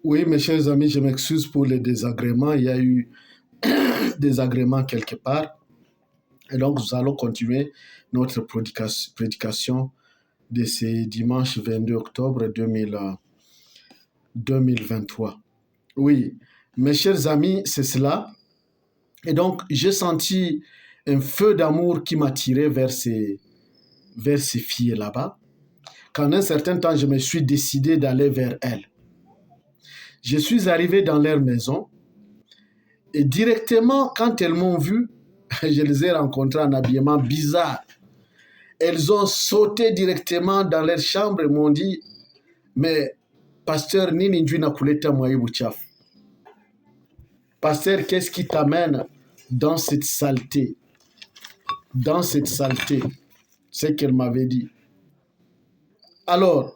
Oui, mes chers amis, je m'excuse pour les désagréments. Il y a eu des agréments quelque part. Et donc, nous allons continuer notre prédication de ce dimanche 22 octobre 2023. Oui, mes chers amis, c'est cela. Et donc, j'ai senti un feu d'amour qui m'a tiré vers ces filles là-bas. Qu'en un certain temps, je me suis décidé d'aller vers elles. Je suis arrivé dans leur maison et directement, quand elles m'ont vu, je les ai rencontrées en habillement bizarre. Elles ont sauté directement dans leur chambre et m'ont dit, mais pasteur, nini njuna kuleta mwaibu chafu? Pasteur, qu'est-ce qui t'amène dans cette saleté? Dans cette saleté, c'est ce qu'elle m'avait dit. Alors,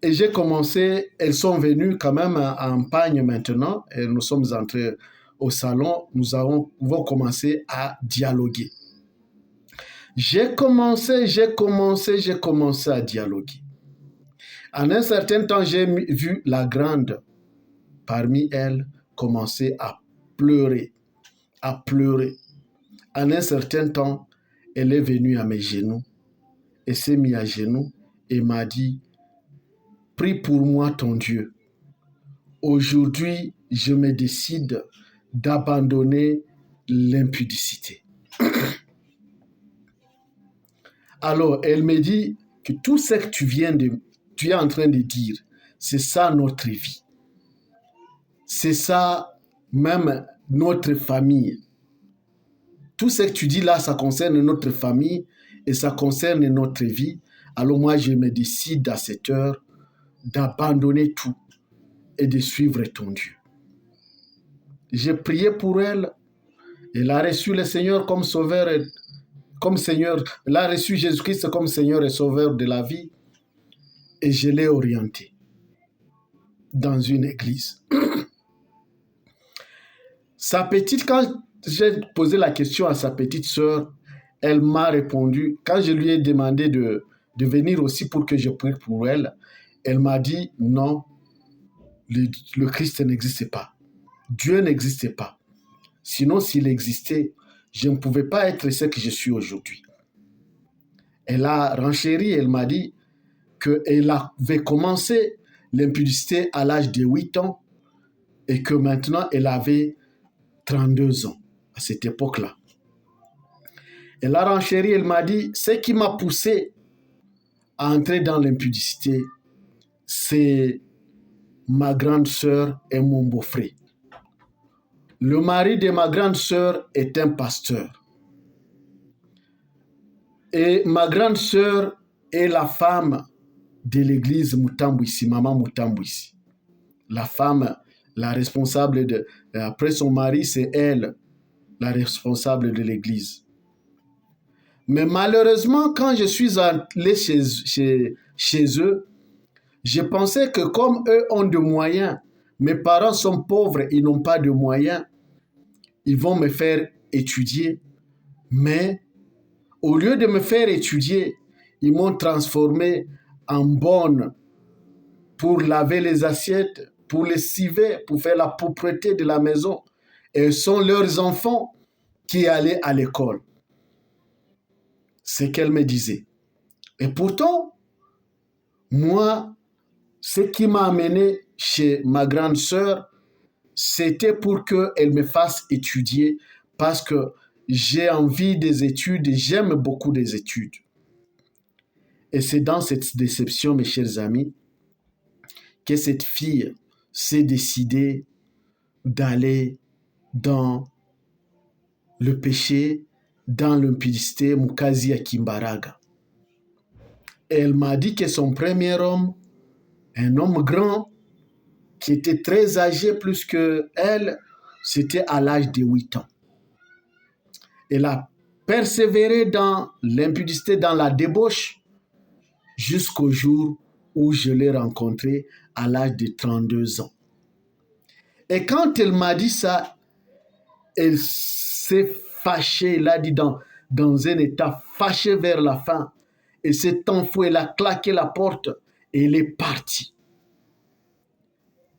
et j'ai commencé, elles sont venues quand même en pagne maintenant, et nous sommes entrés au salon, nous avons commencé à dialoguer. J'ai commencé à dialoguer. En un certain temps, j'ai vu la grande parmi elles commencer à pleurer. En un certain temps, elle est venue à mes genoux et s'est mise à genoux et m'a dit, prie pour moi ton Dieu. Aujourd'hui, je me décide d'abandonner l'impudicité. Alors, elle me dit que tout ce que tu es en train de dire, c'est ça notre vie. C'est ça même notre famille. Tout ce que tu dis là, ça concerne notre famille et ça concerne notre vie. Alors moi, je me décide à cette heure d'abandonner tout et de suivre ton Dieu. J'ai prié pour elle. Elle a reçu le Seigneur comme sauveur, elle a reçu Jésus-Christ comme Seigneur et sauveur de la vie. Et je l'ai orientée dans une église. Sa petite, quand j'ai posé la question à sa petite sœur, elle m'a répondu, quand je lui ai demandé de venir aussi pour que je prie pour elle, elle m'a dit non, le Christ n'existe pas. Dieu n'existe pas. Sinon, s'il existait, je ne pouvais pas être ce que je suis aujourd'hui. Elle a renchéri, elle m'a dit qu'elle avait commencé l'impudicité à l'âge de 8 ans et que maintenant, elle avait 32 ans à cette époque-là. Elle a renchéri, elle m'a dit, ce qui m'a poussé à entrer dans l'impudicité, c'est ma grande sœur et mon beau-frère. Le mari de ma grande sœur est un pasteur. Et ma grande sœur est la femme de l'église Mutambwisi, Maman Mutambwisi. La femme, la responsable après son mari, c'est elle, la responsable de l'église. Mais malheureusement, quand je suis allé chez eux, je pensais que comme eux ont de moyens, mes parents sont pauvres, ils n'ont pas de moyens, ils vont me faire étudier. Mais au lieu de me faire étudier, ils m'ont transformé en bonne pour laver les assiettes, pour les civer, pour faire la propreté de la maison. Et ce sont leurs enfants qui allaient à l'école. C'est qu'elle me disait. Et pourtant, moi, ce qui m'a amené chez ma grande sœur, c'était pour qu'elle me fasse étudier parce que j'ai envie des études et j'aime beaucoup des études. Et c'est dans cette déception, mes chers amis, que cette fille s'est décidée d'aller dans le péché, dans l'impudicité, Mukazi Akimbaraga. Elle m'a dit que son premier homme, un homme grand, qui était très âgé plus qu'elle, c'était à l'âge de 8 ans. Elle a persévéré dans l'impudicité, dans la débauche, jusqu'au jour où je l'ai rencontrée à l'âge de 32 ans. Et quand elle m'a dit ça, elle s'est fâchée, elle a dit dans un état fâché vers la fin, et s'est enfouie, elle a claqué la porte et elle est partie.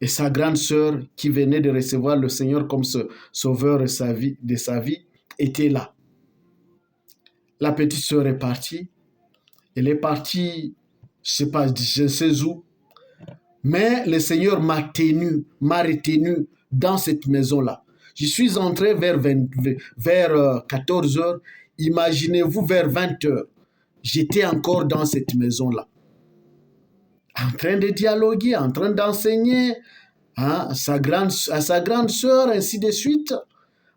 et sa grande sœur qui venait de recevoir le Seigneur comme sauveur de sa vie était là. La petite sœur est partie. Elle est partie, je ne sais où, mais le Seigneur m'a retenu dans cette maison-là. Je suis entré vers 14 heures. Imaginez-vous, vers 20 heures, j'étais encore dans cette maison-là, en train de dialoguer, en train d'enseigner à sa grande sœur, ainsi de suite,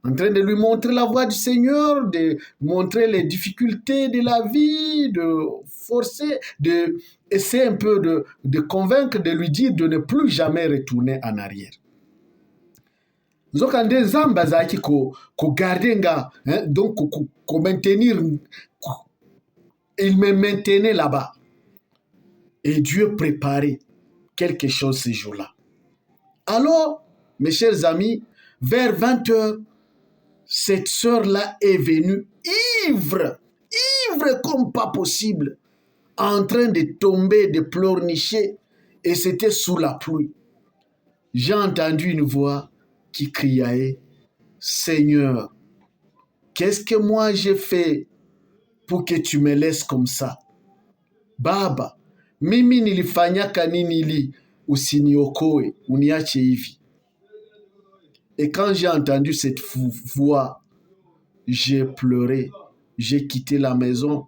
en train de lui montrer la voie du Seigneur, de montrer les difficultés de la vie, de forcer, de essayer un peu de convaincre, de lui dire de ne plus jamais retourner en arrière. Nzokande nzamba zaki ko garder nga, donc ko maintenir, il me maintenait là-bas. Et Dieu préparait quelque chose ce jour-là. Alors, mes chers amis, vers 20 heures, cette sœur-là est venue ivre comme pas possible, en train de tomber, de pleurnicher, et c'était sous la pluie. J'ai entendu une voix qui criait, « Seigneur, qu'est-ce que moi j'ai fait pour que tu me laisses comme ça? Baba, mimi nilifanyaka nini ili usiniokoe, uniache hivi? » Et quand j'ai entendu cette voix, j'ai pleuré, j'ai quitté la maison,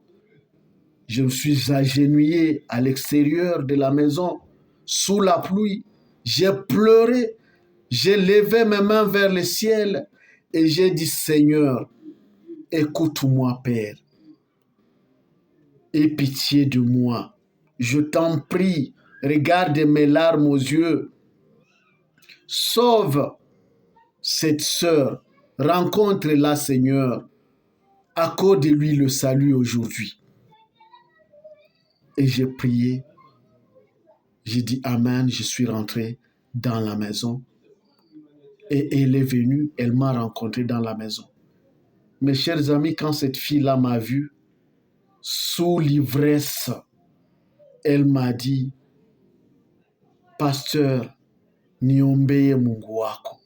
je me suis agenouillé à l'extérieur de la maison, sous la pluie, j'ai pleuré, j'ai levé mes mains vers le ciel et j'ai dit, Seigneur, écoute-moi, Père, aie pitié de moi, je t'en prie, regarde mes larmes aux yeux, sauve cette sœur, rencontre-la, Seigneur, accorde-lui le salut aujourd'hui. Et j'ai prié, j'ai dit Amen, je suis rentré dans la maison. Et elle est venue, elle m'a rencontré dans la maison. Mes chers amis, quand cette fille-là m'a vu, sous l'ivresse, elle m'a dit, Pasteur, niombeye Mungu wako.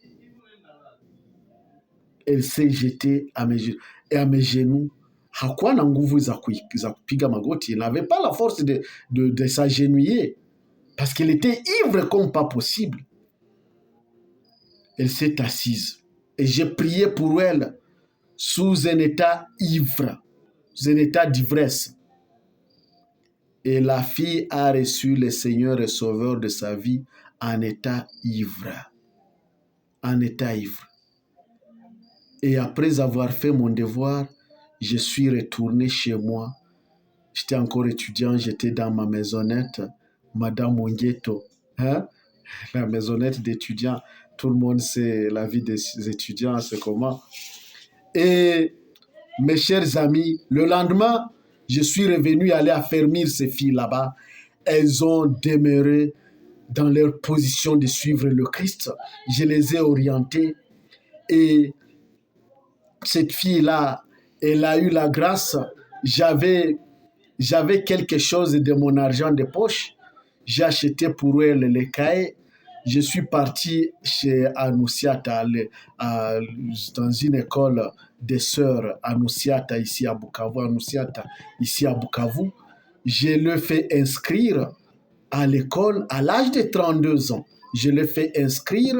Elle s'est jetée à mes genoux. Hakuwa na nguvu za kupiga magoti. Elle n'avait pas la force de s'agenouiller parce qu'elle était ivre comme pas possible. Elle s'est assise et j'ai prié pour elle sous un état ivre, sous un état d'ivresse. Et la fille a reçu le Seigneur et Sauveur de sa vie en état ivre. En état ivre. Et après avoir fait mon devoir, je suis retourné chez moi. J'étais encore étudiant, j'étais dans ma maisonnette, Madame Mongueto. La maisonnette d'étudiants, tout le monde sait la vie des étudiants, c'est comment. Et mes chers amis, le lendemain, je suis revenu aller affermir ces filles là-bas. Elles ont demeuré dans leur position de suivre le Christ. Je les ai orientées et cette fille-là, elle a eu la grâce. J'avais quelque chose de mon argent de poche. J'ai acheté pour elle les cahiers. Je suis parti chez Anoussiata, dans une école des sœurs Anoussiata ici à Bukavu. Je l'ai fait inscrire à l'école à l'âge de 32 ans. Je l'ai fait inscrire.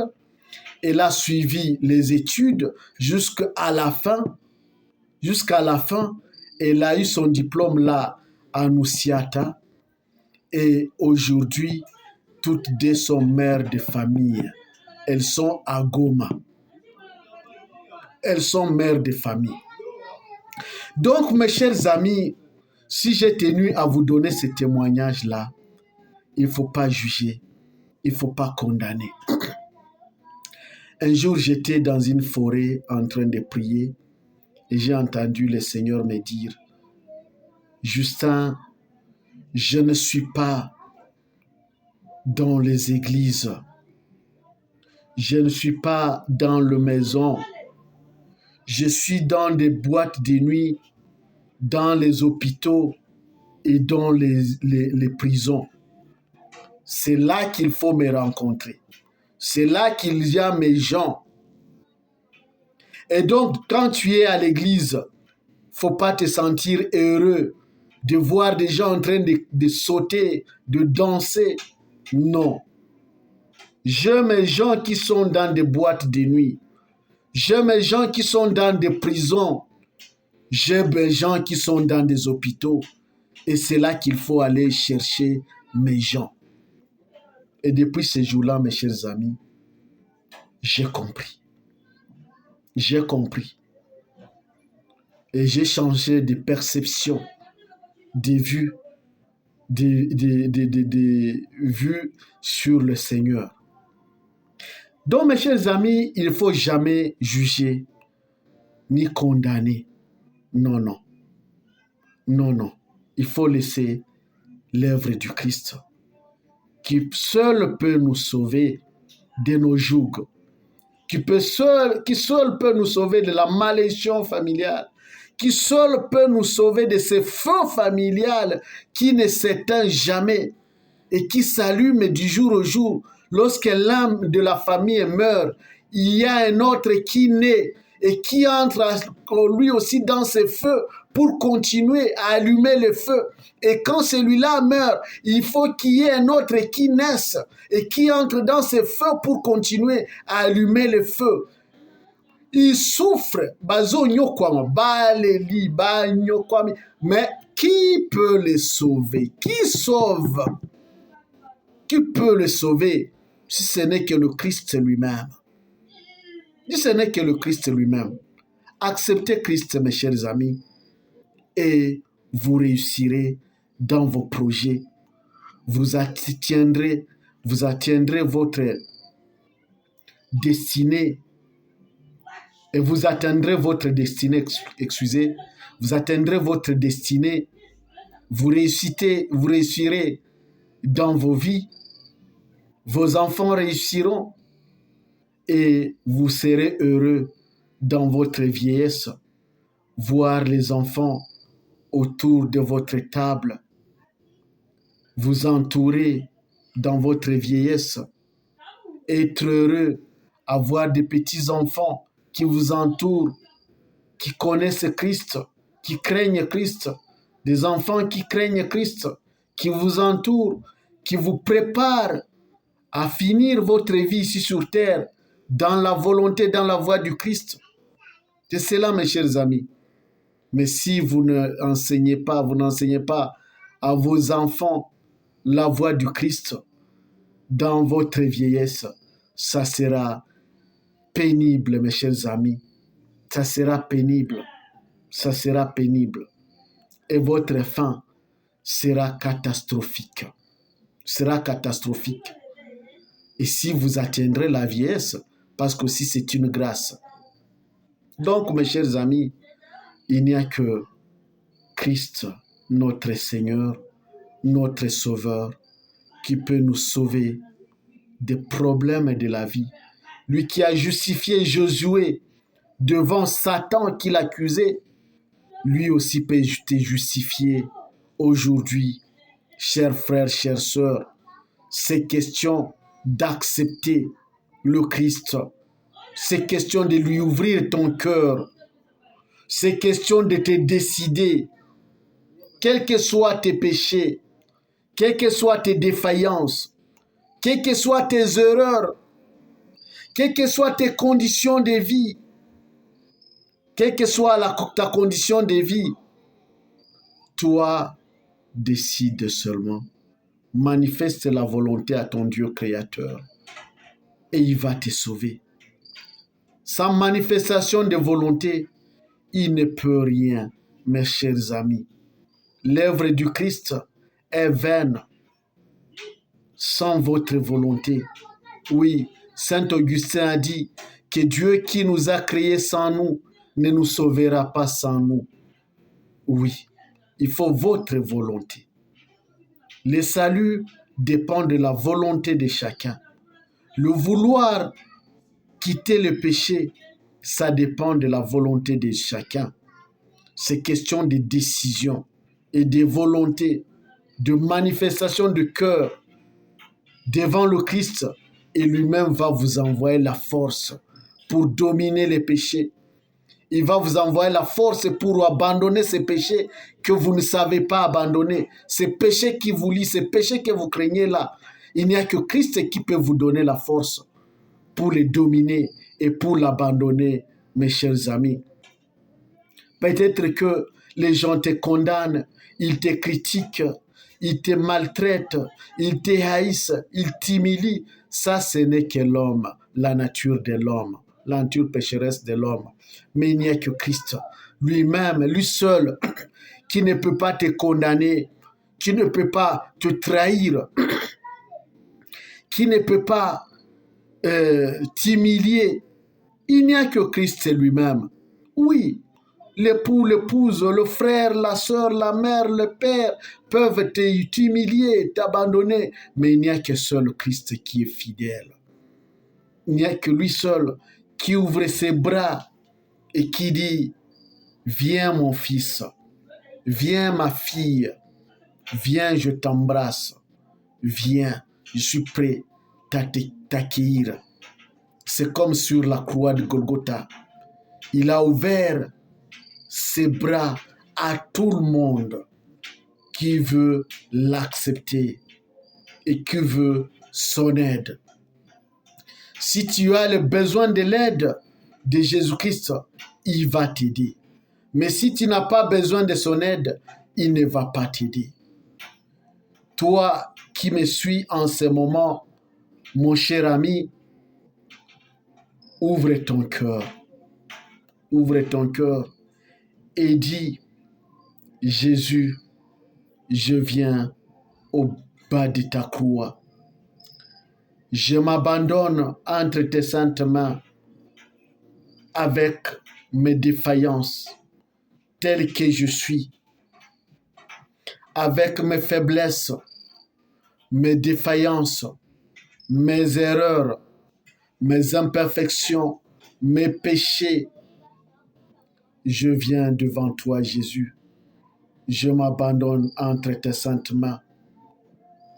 Elle a suivi les études jusqu'à la fin. Jusqu'à la fin, elle a eu son diplôme là à Anoussiata. Et aujourd'hui, toutes deux sont mères de famille. Elles sont à Goma. Elles sont mères de famille. Donc, mes chers amis, si j'ai tenu à vous donner ce témoignage-là, il ne faut pas juger, il ne faut pas condamner. Un jour, j'étais dans une forêt en train de prier et j'ai entendu le Seigneur me dire, Justin, je ne suis pas dans les églises, je ne suis pas dans les maisons, je suis dans des boîtes de nuit, dans les hôpitaux et dans les prisons. C'est là qu'il faut me rencontrer. c'est là qu'il y a mes gens. Et donc, quand tu es à l'église, faut pas te sentir heureux de voir des gens en train de sauter, de danser. Non. J'ai mes gens qui sont dans des boîtes de nuit. J'ai mes gens qui sont dans des prisons. J'ai mes gens qui sont dans des hôpitaux. Et c'est là qu'il faut aller chercher mes gens. Et depuis ce jour-là, mes chers amis, j'ai compris. J'ai compris. Et j'ai changé de perception, de vue, de vue sur le Seigneur. Donc, mes chers amis, il ne faut jamais juger ni condamner. Non, non. Non, non. Il faut laisser l'œuvre du Christ qui seul peut nous sauver de nos jougs, qui seul peut nous sauver de la malédiction familiale, qui seul peut nous sauver de ce feu familial qui ne s'éteint jamais et qui s'allume du jour au jour. Lorsque l'âme de la famille meurt, il y a un autre qui naît et qui entre lui aussi dans ce feu pour continuer à allumer le feu. Et quand celui-là meurt, il faut qu'il y ait un autre qui naisse et qui entre dans ce feu pour continuer à allumer le feu. Il souffre, mais qui peut le sauver? Qui sauve? Qui peut le sauver si ce n'est que le Christ lui-même? Si ce n'est que le Christ lui-même. Acceptez Christ, mes chers amis, et vous réussirez dans vos projets. Vous atteindrez votre destinée. Et vous atteindrez votre destinée, excusez, vous atteindrez votre destinée. Vous réussirez dans vos vies. Vos enfants réussiront et vous serez heureux dans votre vieillesse. Voir les enfants autour de votre table, vous entourer dans votre vieillesse, être heureux, avoir des petits-enfants qui vous entourent, qui connaissent Christ, qui craignent Christ, des enfants qui craignent Christ, qui vous entourent, qui vous préparent à finir votre vie ici sur terre dans la volonté, dans la voie du Christ. C'est cela, mes chers amis. Mais si vous n'enseignez pas à vos enfants la voie du Christ dans votre vieillesse, ça sera pénible, mes chers amis. Ça sera pénible. Ça sera pénible. Et votre fin sera catastrophique. Sera catastrophique. Et si vous atteindrez la vieillesse, parce que si c'est une grâce. Donc, mes chers amis, il n'y a que Christ, notre Seigneur, notre Sauveur, qui peut nous sauver des problèmes de la vie. Lui qui a justifié Josué devant Satan qui l'accusait, lui aussi peut te justifier aujourd'hui. Chers frères, chères sœurs, c'est question d'accepter le Christ. C'est question de lui ouvrir ton cœur. C'est question de te décider, quels que soient tes péchés, quelles que soient tes défaillances, quelles que soient tes erreurs, quelles que soient tes conditions de vie, quelle que soit ta condition de vie, toi, décide seulement. Manifeste la volonté à ton Dieu créateur et il va te sauver. Sans manifestation de volonté, il ne peut rien, mes chers amis. L'œuvre du Christ est vaine sans votre volonté. Oui, Saint Augustin a dit que Dieu qui nous a créés sans nous ne nous sauvera pas sans nous. Oui, il faut votre volonté. Le salut dépend de la volonté de chacun. Le vouloir quitter le péché, ça dépend de la volonté de chacun. C'est question de décision et de volonté, de manifestation de cœur devant le Christ et lui-même va vous envoyer la force pour dominer les péchés. Il va vous envoyer la force pour abandonner ces péchés que vous ne savez pas abandonner. Ces péchés qui vous lient, ces péchés que vous craignez là. Il n'y a que Christ qui peut vous donner la force pour les dominer et pour l'abandonner, mes chers amis. Peut-être que les gens te condamnent, ils te critiquent, ils te maltraitent, ils te haïssent, ils t'humilient. Ça, ce n'est que l'homme, la nature de l'homme, la nature pécheresse de l'homme. Mais il n'y a que Christ, lui-même, lui seul, qui ne peut pas te condamner, qui ne peut pas te trahir, qui ne peut pas t'humilier. Il n'y a que Christ lui-même. Oui, l'époux, l'épouse, le frère, la sœur, la mère, le père peuvent t'humilier, t'abandonner, mais il n'y a que seul Christ qui est fidèle. Il n'y a que lui seul qui ouvre ses bras et qui dit, viens mon fils, viens ma fille, viens, je t'embrasse, viens, je suis prêt à t'accueillir. C'est comme sur la croix de Golgotha. Il a ouvert ses bras à tout le monde qui veut l'accepter et qui veut son aide. Si tu as le besoin de l'aide de Jésus-Christ, il va t'aider. Mais si tu n'as pas besoin de son aide, il ne va pas t'aider. Toi qui me suis en ce moment, mon cher ami, ouvre ton cœur. Ouvre ton cœur et dis, Jésus, je viens au bas de ta croix. Je m'abandonne entre tes saintes mains avec mes défaillances telles que je suis, avec mes faiblesses, mes défaillances, mes erreurs, mes imperfections, mes péchés. Je viens devant toi, Jésus. Je m'abandonne entre tes saintes mains.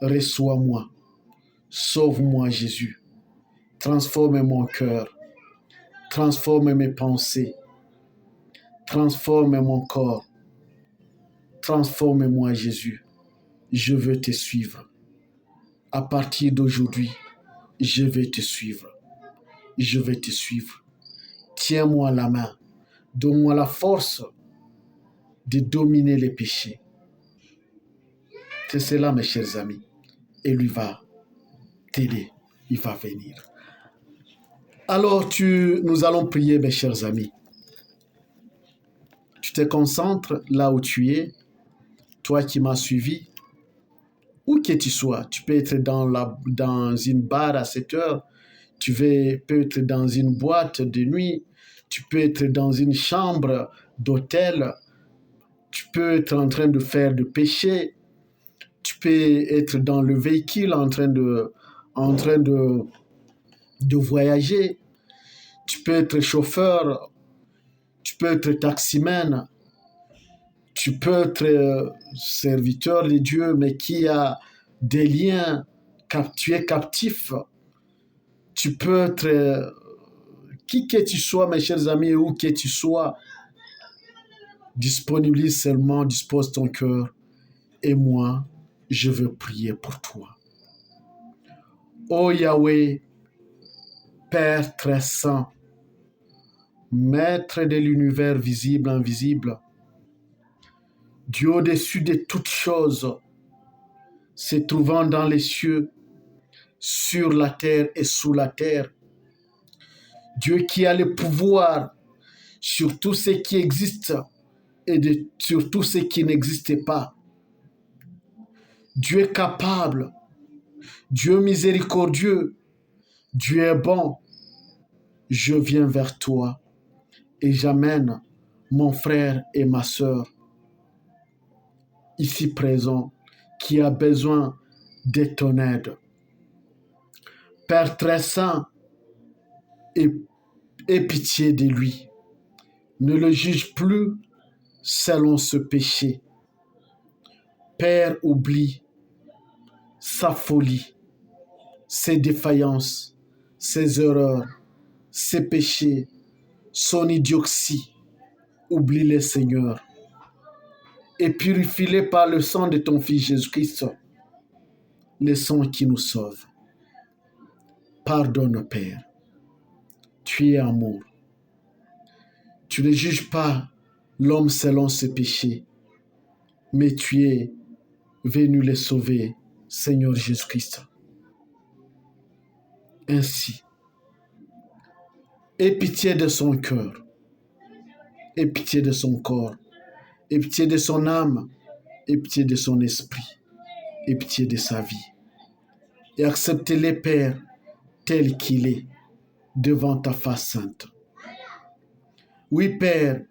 Reçois-moi. Sauve-moi, Jésus. Transforme mon cœur. Transforme mes pensées. Transforme mon corps. Transforme-moi, Jésus. Je veux te suivre. À partir d'aujourd'hui, je vais te suivre. Je vais te suivre. Tiens-moi la main. Donne-moi la force de dominer les péchés. C'est cela, mes chers amis. Et lui va t'aider. Il va venir. Alors, nous allons prier, mes chers amis. Tu te concentres là où tu es, toi qui m'as suivi, où que tu sois. Tu peux être dans une bar à 7 heures, tu peux être dans une boîte de nuit, tu peux être dans une chambre d'hôtel, tu peux être en train de faire du péché, tu peux être dans le véhicule en train de voyager, tu peux être chauffeur, tu peux être taximan, tu peux être serviteur de Dieu, mais qui a des liens, tu es captif. Tu peux être, qui que tu sois, mes chers amis, où que tu sois, dispose ton cœur, et moi, je veux prier pour toi. Ô Yahweh, Père très saint, Maître de l'univers visible, invisible, Dieu au-dessus de toutes choses, se trouvant dans les cieux, sur la terre et sous la terre. Dieu qui a le pouvoir sur tout ce qui existe et sur tout ce qui n'existe pas. Dieu est capable, Dieu miséricordieux, Dieu est bon. Je viens vers toi et j'amène mon frère et ma sœur ici présent qui a besoin de ton aide. Père très saint, aie pitié de lui. Ne le juge plus selon ce péché. Père, oublie sa folie. ses défaillances, ses erreurs, ses péchés, son idiotie. Oublie-les, Seigneur, et purifie-les par le sang de ton Fils Jésus-Christ, le sang qui nous sauve. Pardonne, Père. Tu es amour. Tu ne juges pas l'homme selon ses péchés, mais tu es venu les sauver, Seigneur Jésus-Christ. Ainsi, aie pitié de son cœur, aie pitié de son corps, aie pitié de son âme, aie pitié de son esprit, aie pitié de sa vie. Et accepte-le, Père, tel qu'il est, devant ta face sainte. Oui, Père,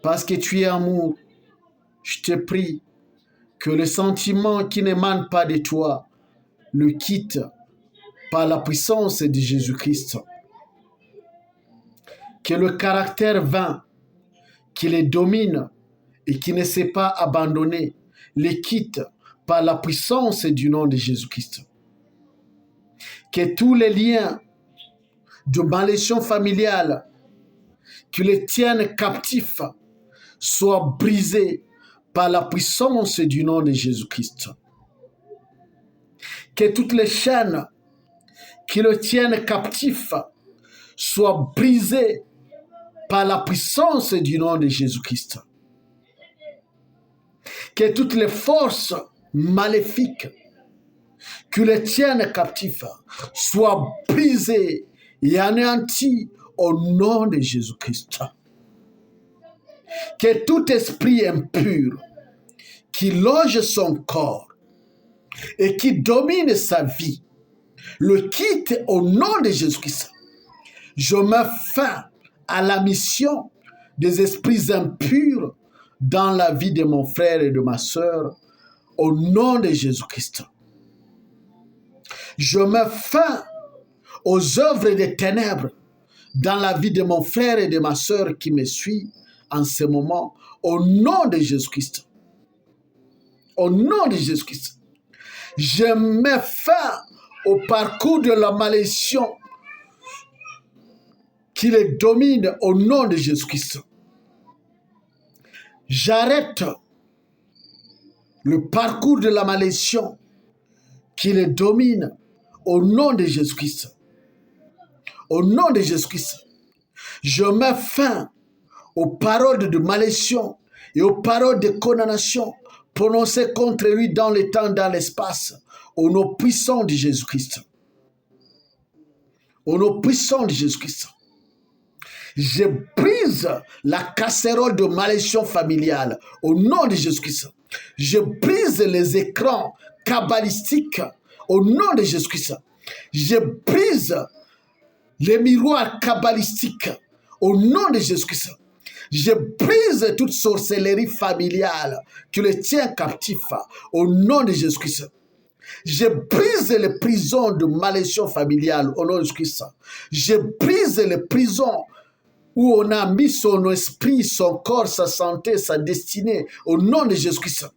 parce que tu es amour, je te prie que le sentiment qui n'émane pas de toi le quitte par la puissance de Jésus-Christ. Que le caractère vain qui les domine et qui ne s'est pas abandonné les quitte par la puissance du nom de Jésus-Christ. Que tous les liens de malédiction familiale qui les tiennent captifs soient brisés par la puissance du nom de Jésus-Christ. Que toutes les chaînes qui le tiennent captif soient brisées par la puissance du nom de Jésus-Christ. Que toutes les forces maléfiques qui le tiennent captif soient brisées et anéanties au nom de Jésus-Christ. Que tout esprit impur qui loge son corps et qui domine sa vie le quitte au nom de Jésus-Christ. Je mets fin à la mission des esprits impurs dans la vie de mon frère et de ma sœur au nom de Jésus-Christ. Je mets fin aux œuvres des ténèbres dans la vie de mon frère et de ma sœur qui me suit en ce moment au nom de Jésus-Christ. Au nom de Jésus-Christ. Je mets fin au parcours de la malédiction qui les domine au nom de Jésus-Christ. J'arrête le parcours de la malédiction qui les domine au nom de Jésus-Christ. Au nom de Jésus-Christ. Je mets fin aux paroles de malédiction et aux paroles de condamnation prononcées contre lui dans le temps, dans l'espace, au nom puissant de Jésus-Christ. Au nom puissant de Jésus-Christ. Je brise la casserole de malédiction familiale au nom de Jésus-Christ. Je brise les écrans kabbalistiques au nom de Jésus-Christ. Je brise les miroirs kabbalistiques au nom de Jésus-Christ. Je brise toute sorcellerie familiale qui les tient captifs au nom de Jésus-Christ. Je brise les prisons de malédiction familiale au nom de Jésus-Christ. Je brise les prisons où on a mis son esprit, son corps, sa santé, sa destinée au nom de Jésus-Christ.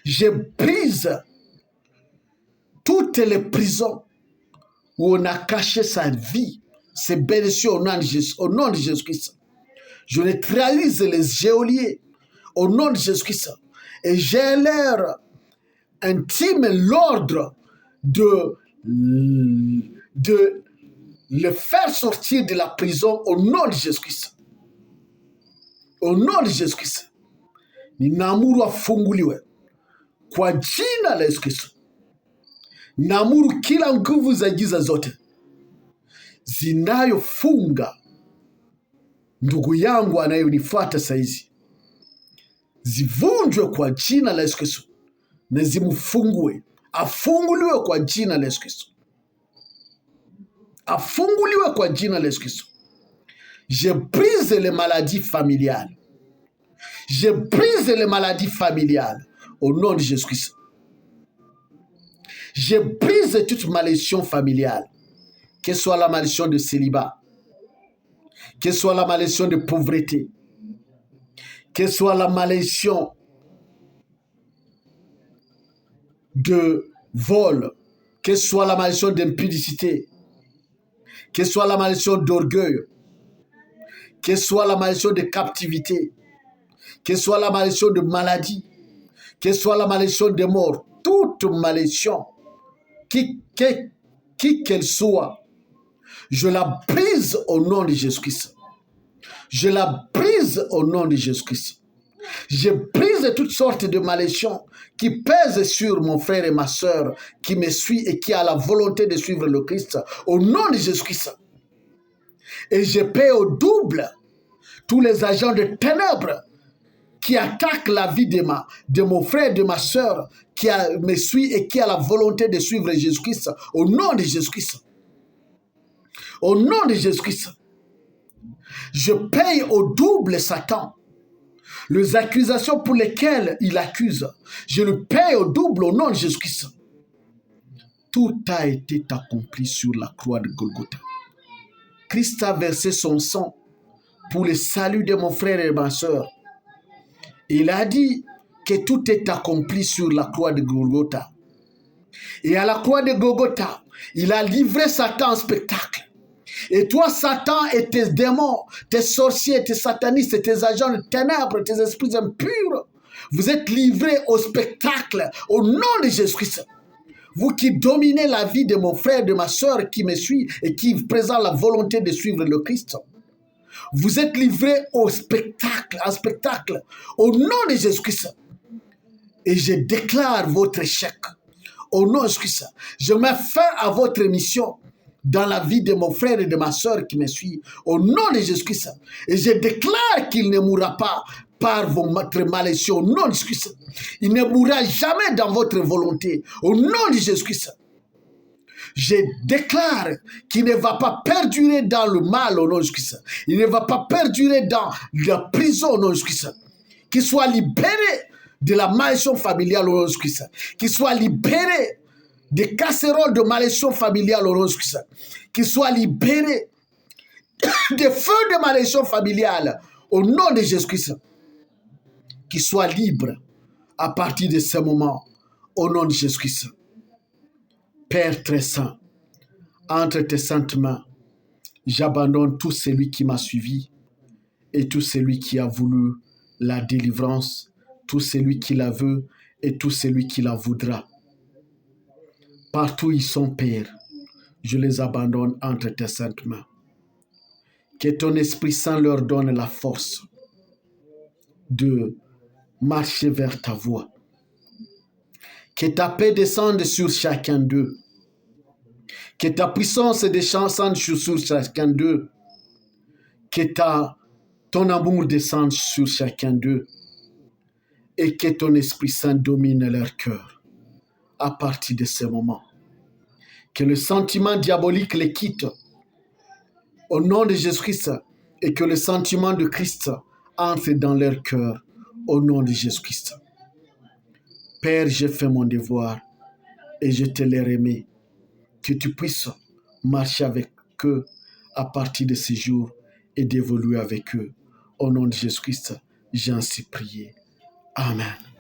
Je brise toutes les prisons où on a caché sa vie, ses bénédictions au nom de Jésus-Christ. Je neutralise les geôliers au nom de Jésus-Christ. Et j'ai leur intime l'ordre de le faire sortir de la prison au nom de Jésus-Christ. Au nom de Jésus-Christ. Ninamuru afunguliwe kwa jina la Yesu Kristo. Namuru kila nguvu za giza zote zinayofunga ndugu yangu anayonifuata saizi, zivunjwe kwa jina la Yesu Kristo na zimfungue, afunguliwe kwa jina la Yesu Kristo. Afunguliwe kwa jina la Yesu Kristo. Je brise les maladies familiales. Je brise les maladies familiales au nom de Jésus-Christ. Je brise toute malédiction familiale, que ce soit la malédiction de célibat, que ce soit la malédiction de pauvreté, que ce soit la malédiction de vol, que ce soit la malédiction d'impudicité, que ce soit la malédiction d'orgueil, que ce soit la malédiction de captivité, que ce soit la malédiction de maladie, que ce soit la malédiction de mort, toute malédiction, qui qu'elle soit, je la brise au nom de Jésus-Christ. Je la brise au nom de Jésus-Christ. Je brise toutes sortes de malédictions qui pèsent sur mon frère et ma soeur qui me suit et qui a la volonté de suivre le Christ au nom de Jésus-Christ. Et je paie au double tous les agents de ténèbres qui attaquent la vie de mon frère et de ma soeur qui me suit et qui a la volonté de suivre Jésus-Christ au nom de Jésus-Christ. Au nom de Jésus-Christ. Je paye au double Satan. Les accusations pour lesquelles il accuse, je le paye au double au nom de Jésus-Christ. Tout a été accompli sur la croix de Golgotha. Christ a versé son sang pour le salut de mon frère et de ma soeur. Il a dit que tout est accompli sur la croix de Golgotha. Et à la croix de Golgotha, il a livré Satan en spectacle. Et toi, Satan et tes démons, tes sorciers, tes satanistes, tes agents de ténèbres, tes esprits impurs, vous êtes livrés au spectacle au nom de Jésus-Christ. Vous qui dominez la vie de mon frère, de ma soeur qui me suit et qui présente la volonté de suivre le Christ, vous êtes livrés au spectacle, au nom de Jésus-Christ. Et je déclare votre échec au nom de Jésus-Christ. Je mets fin à votre mission dans la vie de mon frère et de ma soeur qui me suit, au nom de Jésus-Christ. Et je déclare qu'il ne mourra pas par votre malédiction, au nom de Jésus-Christ. Il ne mourra jamais dans votre volonté, au nom de Jésus-Christ. Je déclare qu'il ne va pas perdurer dans le mal, au nom de Jésus-Christ. Il ne va pas perdurer dans la prison, au nom de Jésus-Christ. Qu'il soit libéré de la malédiction familiale, au nom de Jésus-Christ. Qu'il soit libéré des casseroles de malédiction familiale au nom de Jésus-Christ, qu'il soit libéré des feux de malédiction familiale au nom de Jésus-Christ, qu'il soit libre à partir de ce moment au nom de Jésus-Christ. Père très saint, entre tes saintes mains, j'abandonne tout celui qui m'a suivi et tout celui qui a voulu la délivrance, tout celui qui la veut et tout celui qui la voudra. Partout où ils sont, Père, je les abandonne entre tes saintes mains. Que ton Esprit Saint leur donne la force de marcher vers ta voie. Que ta paix descende sur chacun d'eux. Que ta puissance descende sur chacun d'eux. Que ton amour descende sur chacun d'eux. Et que ton Esprit Saint domine leur cœur. À partir de ce moment, que le sentiment diabolique les quitte au nom de Jésus-Christ et que le sentiment de Christ entre dans leur cœur au nom de Jésus-Christ. Père, j'ai fait mon devoir et je te l'ai remis. Que tu puisses marcher avec eux à partir de ce jour et d'évoluer avec eux. Au nom de Jésus-Christ, j'ai ainsi prié. Amen.